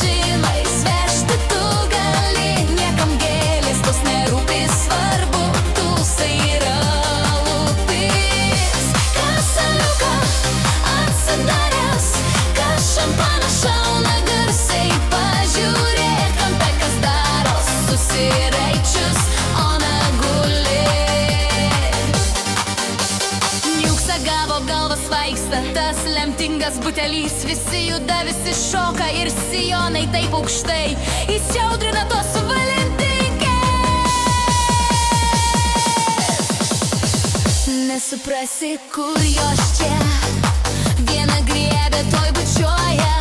vežimais vežti tu gali, niekam gėlės tos nerūpi, svarbu tūsai yra lūpis. Kasaliuką atsidaręs, kas šampaną šauna garsiai, pažiūrėk, kampe kas daros, susiraičius, ona guli. Niuksa gavo, galva svaigsta, tas lemtingas butelys, visi juda, visi šoka ir sijonai taip aukštai įsiaudrina tos valentinkės. Nesuprasi, kur jos čia, viena griebė, toj bučiuoja,